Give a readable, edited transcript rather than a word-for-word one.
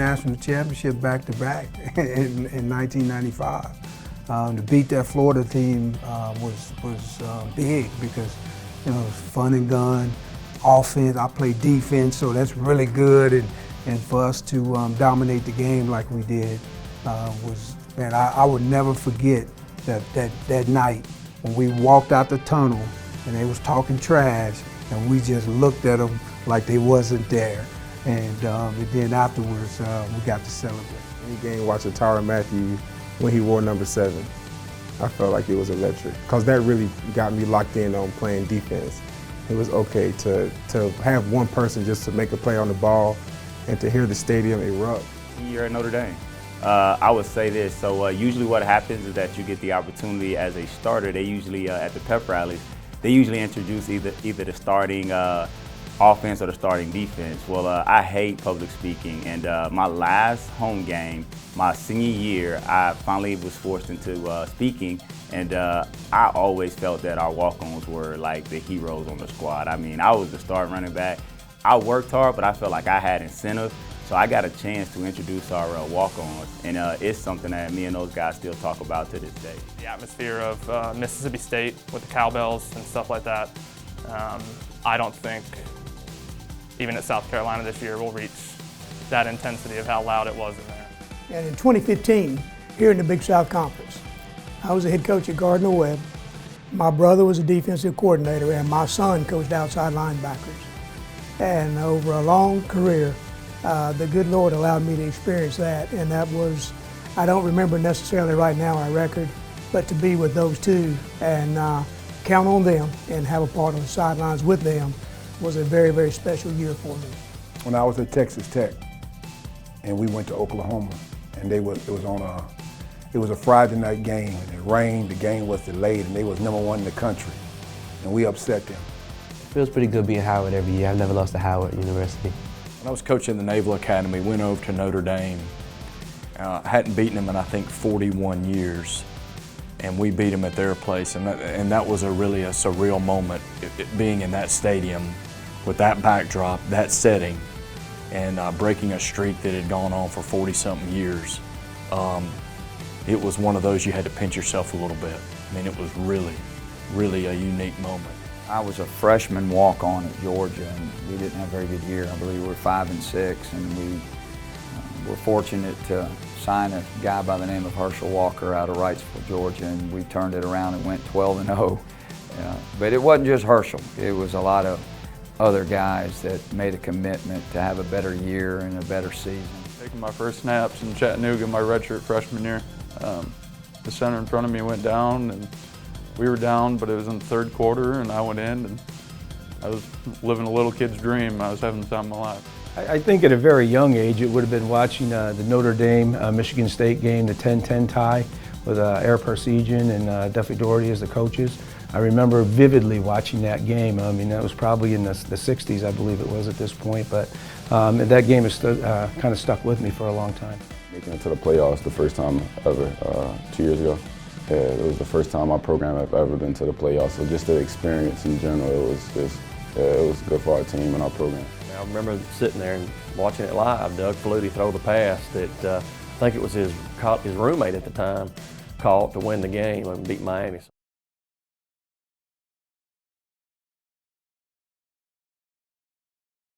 national championship back-to-back in 1995. To beat that Florida team was big because it was fun and gun, offense. I played defense, so that's really good. And for us to dominate the game like we did man, I would never forget that night when we walked out the tunnel and they was talking trash and we just looked at them like they wasn't there. And then afterwards, we got to celebrate. Any game watching Tyrann Mathieu when he wore number 7, I felt like it was electric because that really got me locked in on playing defense. It was okay to have one person just to make a play on the ball and to hear the stadium erupt. You're at Notre Dame. I would say this, so usually what happens is that you get the opportunity as a starter. They usually, at the pep rallies, they usually introduce either the starting offense or the starting defense. Well, I hate public speaking, and my last home game, my senior year, I finally was forced into speaking, and I always felt that our walk-ons were like the heroes on the squad. I mean, I was the starting running back. I worked hard, but I felt like I had incentive, so I got a chance to introduce our walk-ons, and it's something that me and those guys still talk about to this day. The atmosphere of Mississippi State with the cowbells and stuff like that, I don't think even at South Carolina this year we'll reach that intensity of how loud it was in there. And in 2015, here in the Big South Conference, I was the head coach at Gardner-Webb. My brother was a defensive coordinator, and my son coached outside linebackers. And over a long career, the good Lord allowed me to experience that, and that was, I don't remember necessarily right now our record, but to be with those two and count on them and have a part on the sidelines with them was a very, very special year for me. When I was at Texas Tech and we went to Oklahoma, and it was a Friday night game, and it rained, the game was delayed, and they was #1 in the country, and we upset them. It feels pretty good being Howard every year. I've never lost to Howard University. When I was coaching the Naval Academy, went over to Notre Dame. Hadn't beaten them in I think 41 years, and we beat them at their place, and that was really a surreal moment, being in that stadium with that backdrop, that setting, and breaking a streak that had gone on for 40-something years. It was one of those you had to pinch yourself a little bit. I mean, it was really, really a unique moment. I was a freshman walk-on at Georgia, and we didn't have a very good year. I believe we were 5-6, and we were fortunate to sign a guy by the name of Herschel Walker out of Wrightsville, Georgia, and we turned it around and went 12-0. But it wasn't just Herschel. It was a lot of other guys that made a commitment to have a better year and a better season. Taking my first snaps in Chattanooga my redshirt freshman year, the center in front of me went down, and we were down, but it was in the third quarter, and I went in, and I was living a little kid's dream. I was having the time of my life. I think at a very young age, it would have been watching the Notre Dame-Michigan State game, the 10-10 tie with Eric Parsegian and Duffy Doherty as the coaches. I remember vividly watching that game. I mean, that was probably in the 60s, I believe it was at this point, but that game has kind of stuck with me for a long time. Making it to the playoffs the first time ever, 2 years ago. It was the first time my program have ever been to the playoffs, so just the experience in general, it was good for our team and our program. I remember sitting there and watching it live, Doug Flutie throw the pass that I think it was his roommate at the time caught to win the game and beat Miami.